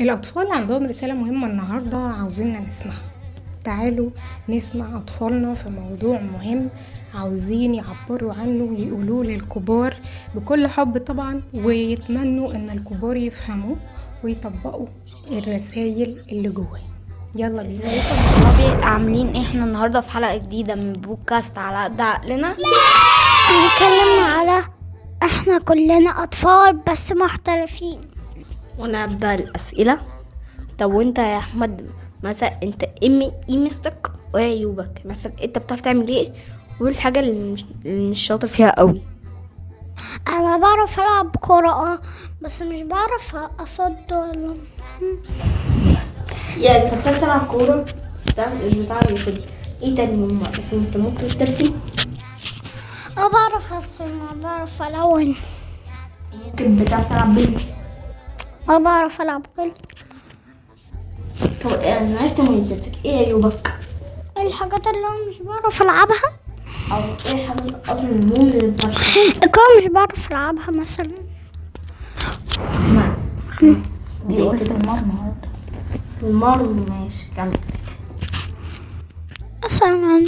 الأطفال عندهم رسالة مهمة النهاردة عاوزيننا نسمعها. تعالوا نسمع أطفالنا في موضوع مهم عاوزين يعبروا عنه ويقولوه للكبار بكل حب طبعا، ويتمنوا ان الكبار يفهموا ويطبقوا الرسائل اللي جواه. يلا بينا. ازيكم يا صحابي، عاملين احنا النهارده في حلقه جديده من بودكاست على قد عقلنا. هنتكلم على احنا كلنا اطفال بس محترفين. ونبدا الاسئله. طب وانت يا احمد مثلا انت ايه ميزتك وايه عيوبك؟ مثلا انت بتعرف تعمل ايه وايه الحاجه اللي مش شاطر فيها قوي؟ انا بعرف العب كرة بس مش بعرف اصد ولا يعني انت بتعرف تلعب كوره بس مش بتعرف تصد. ايه تاني مهمة؟ بس انت ممكن ترسم. انا بعرف ارسم، بعرف الون، ممكن بتعرف تلعب بينج. انا بعرف العب كل طب انا عرفت مميزاتك، ايه عيوبك؟ الحاجات اللي انا مش بعرف العبها او ايه الحاجات اصلا المهم اللي بتعرفش الكرة مش بعرف العبها مثلا. بيقول في المرمى. المرمى ماشي كمل. مثلا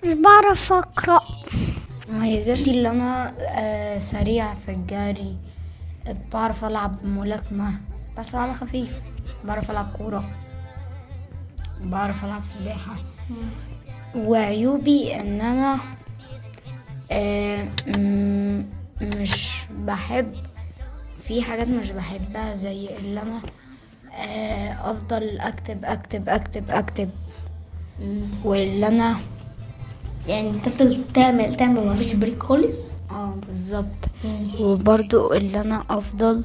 مش بعرف اقرأ. مميزاتي اللي انا سريع في الجري، بعرف العب ملاكمة بس على خفيف، بعرف العب كورة، بعرف العب سباحة. وعيوبي ان انا مش بحب في حاجات مش بحبها، زي اللي انا افضل اكتب اكتب اكتب اكتب، واللي انا يعني تفضل تعمل ما فيش بريك خالص. بالظبط. وبرضو اللي انا افضل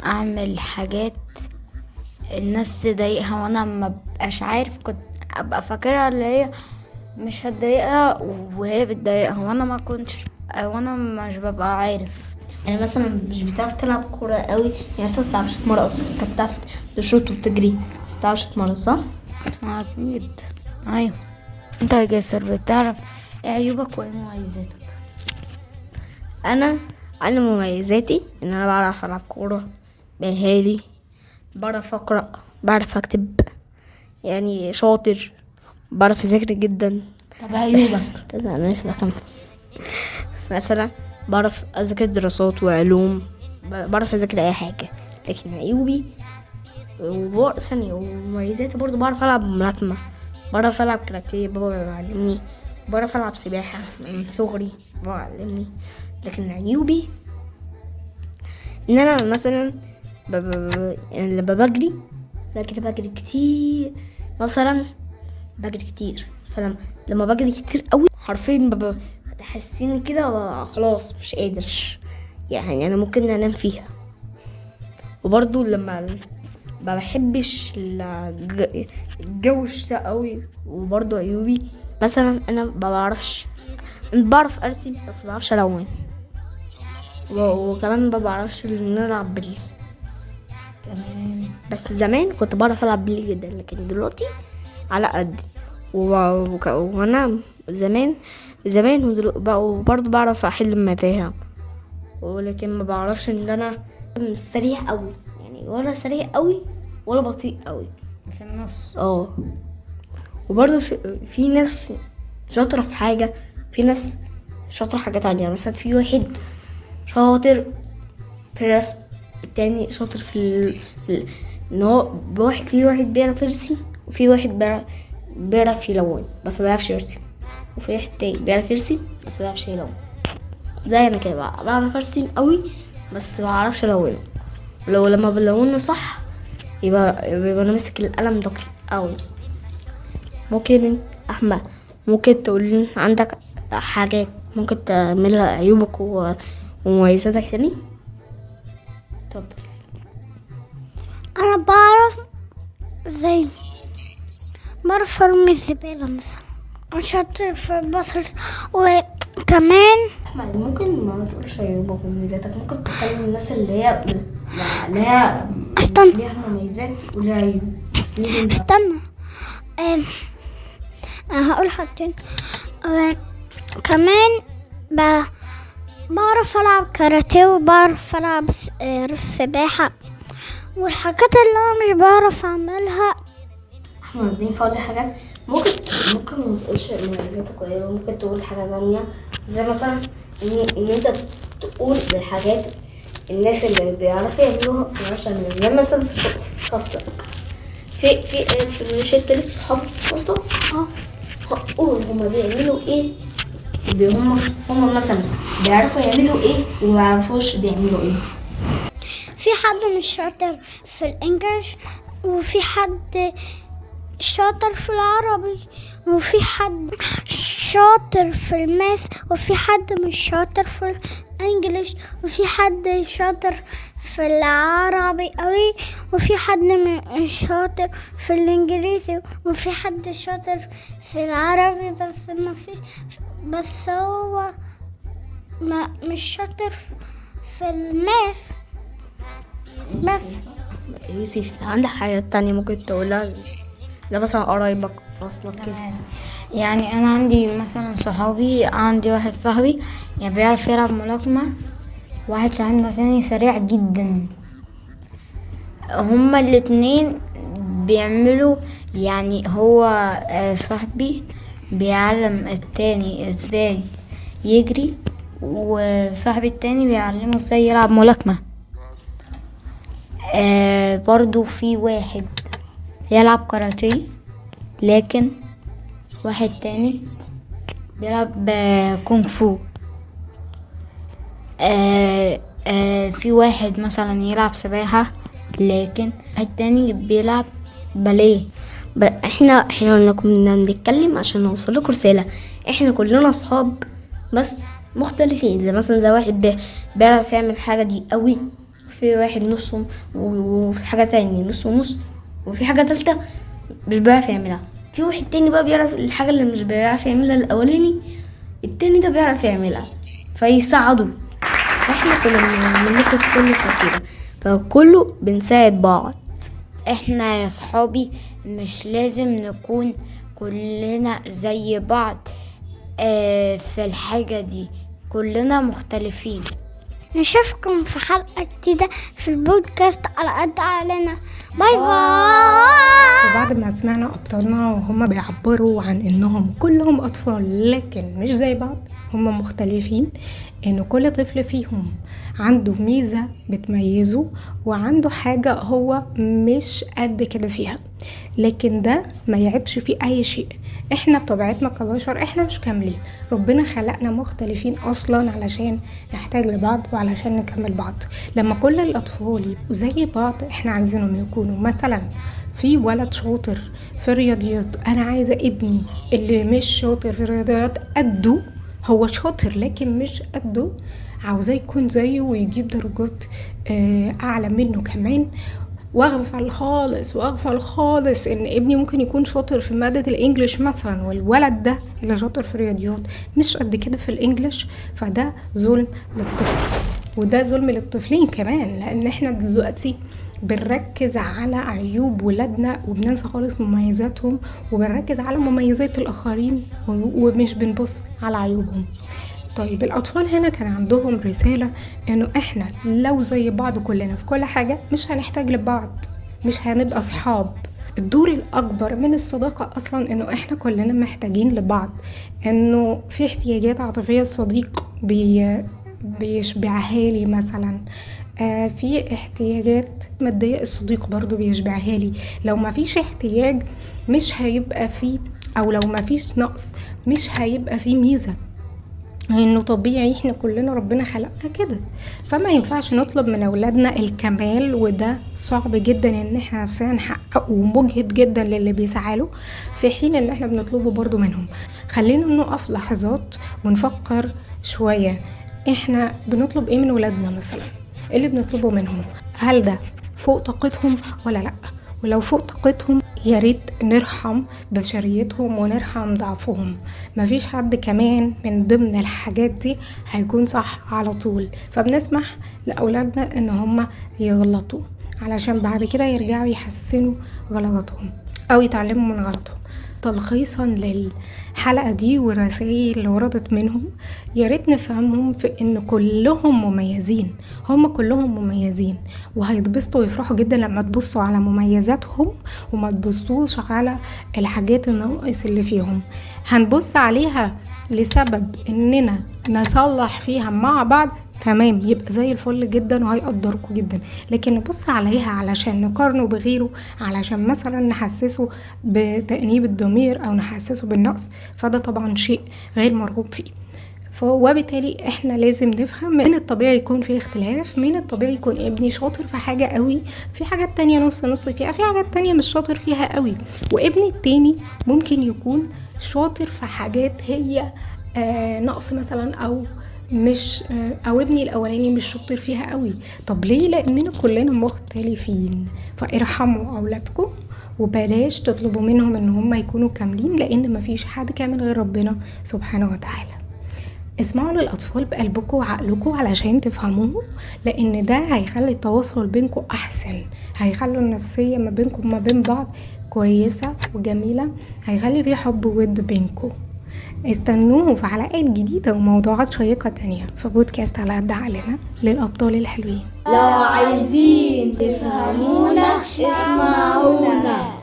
اعمل حاجات الناس تضايقها وانا ما بقاش عارف، كنت ابقى فاكرها اللي هي مش هتضايقها وهي بتضايقها وانا ما كنتش، وانا مش ببقى عارف. يعني مثلا مش بتعرف تلعب كورة قوي، يعني مثلا بتعرفش تمرقص، انت بتعرف تشوط وتجري بس بتعرفش تمرقص، صح؟ اكيد. ايوه. انت يا جاسر بتعرف ايه عيوبك وايه مميزاتك؟ انا مميزاتي ان انا بعرف العب كورة بهادي، بعرف اقرا، بعرف اكتب، يعني شاطر، بعرف اذاكر جدا. طب عيوبك؟ انا لسه بكمل. مثلا بعرف اذاكر دراسات وعلوم، بعرف اذاكر اي حاجه. لكن عيوبي ثانيه ومميزاتي برضو بعرف العب ملاكمه، بعرف العب كاراتيه، بابا بيعلمني، بعرف العب سباحه من صغري، بابا علمني. لكن عيوبي ان انا مثلا يعني لما بجري كتير، مثلا بجري كتير، فلما بجري كتير قوي حرفيا تحسيني كده خلاص مش قادر، يعني انا ممكن انام فيها. وبرضو لما ما بحبش الجو الشتاء قوي. وبرضو عيوبي مثلا انا بعرف ارسم بس ما بعرفش الون، وكمان ما بعرفش نلعب بلي. تمام. بس زمان كنت بعرف العب بلي جدا، لكن دلوقتي على قد وانا زمان وبرضه بعرف احل متاهه، ولكن ما بعرفش ان انا مش سريع قوي، يعني ولا سريع قوي ولا بطيء قوي، في النص. وبرضه في ناس شاطره في حاجه، في ناس شاطره حاجات تانية. مثلا في واحد شاطر في الرسم، التاني شاطر ان هو في واحد بيعرف يرسم، وفي واحد بيعرف يلون بس ما بيعرفش يرسم، وفي واحد تاني بيعرف يرسم بس ما بيعرفش يلون. زي انا كده بعرف ارسم قوي بس ما بعرفش الونه، ولو لما بلونه صح يبقى انا ماسك القلم دقيق قوي. ممكن انت احمد ممكن تقول لي عندك حاجات ممكن تعملها عيوبك ومميزاتك تاني؟ اتفضل. انا بعرف بعرف ارمي الزبالة مثلا، شاطر في البصل. وكمان احمد ممكن ما تقولش عيوبك ومميزاتك، ممكن تكلم الناس اللي هي استنى ليها مميزات وليها عيوب. استنى انا هقول حاجتين. كمان بعرف العب كاراتيه، وبعرف العب سباحة، والحاجات اللي انا مش بعرف اعملها. احنا نضيف فاضل حاجات ممكن ما تقولش مميزاتك قليلة، ممكن تقول حاجة تانية زي مثلا ان انت تقول بالحاجات الناس اللي بيعرفوا يعملوها مبيعرفش يعملوها، زي مثلا في فصلك في مش انت ليك صحاب في فصلك؟ قول هما بيعملوا ايه، هما مثلا بيعرفوا يعملوا ايه ومبيعرفوش بيعملوا ايه. في حد مش شاطر في الانجليش، وفي حد شاطر في العربي، وفي حد شاطر في الماث، وفي حد مش شاطر في الانجليش، وفي حد شاطر في العربي قوي، وفي حد مش شاطر في الانجليزي، وفي حد شاطر في العربي بس هو مش شاطر في الماث بس. يوسف عندك حاجات تانية ممكن تقولها زي مثلا قرايبك في فصلك كده؟ يعني انا عندي مثلا صحابي، عندي واحد صاحبي يعني بيعرف يلعب ملاكمة، واحد صاحبنا تاني سريع جدا. هما الاتنين بيعملوا يعني هو صاحبي بيعلم التاني ازاي يجري، وصاحبي التاني بيعلمه ازاي يلعب ملاكمة. برضو في واحد يلعب كاراتيه، لكن واحد تاني بيلعب كونغ فو. في واحد مثلا يلعب سباحة، لكن واحد تاني بيلعب باليه. احنا قلنا كنا بنتكلم عشان نوصل لكم رسالة، احنا كلنا اصحاب بس مختلفين. زي مثلا زي واحد بيعرف يعمل حاجة دي قوي، في واحد نص، وفي حاجة تاني نص ونص، وفي حاجة تالتة مش بيعرف يعملها. في واحد تاني بقى بيعرف الحاجة اللي مش بيعرف يعملها الأولاني، التاني ده بيعرف يعملها فيساعده. فاحنا كنا بنملكه بسن كده، فكله بنساعد بعض. احنا يا صحابي مش لازم نكون كلنا زي بعض في الحاجة دي، كلنا مختلفين. نشوفكم في حلقة جديدة في البودكاست على قد علينا. باي باي. وبعد ما سمعنا أبطالنا وهم بيعبروا عن إنهم كلهم أطفال لكن مش زي بعض، هم مختلفين، إن كل طفل فيهم عنده ميزة بتميزه وعنده حاجة هو مش قد كده فيها، لكن ده ما يعيبش فيه أي شيء. احنا بطبيعتنا كبشر احنا مش كاملين، ربنا خلقنا مختلفين اصلا علشان نحتاج لبعض وعلشان نكمل بعض. لما كل الاطفال يبقوا زي بعض، احنا عايزينهم يكونوا مثلا في ولد شاطر في الرياضيات، انا عايزة ابني اللي مش شاطر في الرياضيات قده، هو شاطر لكن مش قده، عاوزاه يكون زيه ويجيب درجات اعلى منه كمان. واغفل خالص ان ابني ممكن يكون شاطر في مادة الانجليش مثلا، والولد ده اللي شاطر في الرياضيات مش قد كده في الانجليش، فده ظلم للطفل، وده ظلم للطفلين كمان، لان احنا دلوقتي بنركز على عيوب ولادنا وبننسى خالص مميزاتهم، وبنركز على مميزات الاخرين ومش بنبص على عيوبهم. طيب الأطفال هنا كان عندهم رسالة إنه إحنا لو زي بعض كلنا في كل حاجة مش هنحتاج لبعض، مش هنبقى صحاب. الدور الأكبر من الصداقة أصلا إنه إحنا كلنا محتاجين لبعض، إنه في احتياجات عاطفية الصديق بيشبعها لي مثلا، في احتياجات مادية الصديق برضو بيشبعها لي. لو ما فيش احتياج مش هيبقى فيه، أو لو ما فيش نقص مش هيبقى فيه ميزة، انه طبيعي احنا كلنا ربنا خلقنا كده، فما ينفعش نطلب من اولادنا الكمال، وده صعب جدا ان احنا نفسنا نحققه ومجهد جدا للي بيسعاله، في حين ان احنا بنطلبه برضو منهم. خلينا نقف لحظات ونفكر شوية، احنا بنطلب ايه من ولادنا مثلا؟ ايه اللي بنطلبه منهم؟ هل ده فوق طاقتهم ولا لا؟ ولو فوق طاقتهم يا ريت نرحم بشريتهم ونرحم ضعفهم. مفيش حد كمان من ضمن الحاجات دي هيكون صح على طول، فبنسمح لأولادنا ان هم يغلطوا علشان بعد كده يرجعوا يحسنوا غلطاتهم او يتعلموا من غلطهم. تلخيصا للحلقة دي والرسائل اللي وردت منهم، يا ريت نفهمهم في ان كلهم مميزين، هم كلهم مميزين وهيتبسطوا ويفرحوا جدا لما تبصوا على مميزاتهم وما تبصوش على الحاجات الناقص اللي فيهم. هنبص عليها لسبب اننا نصلح فيها مع بعض، تمام، يبقى زي الفل جدا وهيقدركوا جدا. لكن نبص عليها علشان نقارنه بغيره، علشان مثلا نحسسه بتأنيب الضمير او نحسسه بالنقص، فده طبعا شيء غير مرغوب فيه. وبالتالي احنا لازم نفهم من الطبيعي يكون في اختلاف، من الطبيعي يكون ابني شاطر في حاجة قوي، في حاجات تانية نص نص فيها، في حاجات تانية مش شاطر فيها قوي، وابني التاني ممكن يكون شاطر في حاجات هي نقص مثلا او مش او ابني الاولاني مش شاطر فيها قوي. طب ليه؟ لاننا كلنا مختلفين. فارحموا اولادكم وبلاش تطلبوا منهم ان هم يكونوا كاملين، لان مفيش حد كامل غير ربنا سبحانه وتعالى. اسمعوا للاطفال بقلبكم وعقلكم علشان تفهموهم، لان ده هيخلي التواصل بينكم احسن، هيخلوا النفسية ما بينكم وما بين بعض كويسة وجميلة، هيخلي في حب وود بينكم. استنوه في حلقات جديدة وموضوعات شيقة تانية في بودكاست على قد عقلنا للأبطال الحلوين. لو عايزين تفهمونا اسمعونا.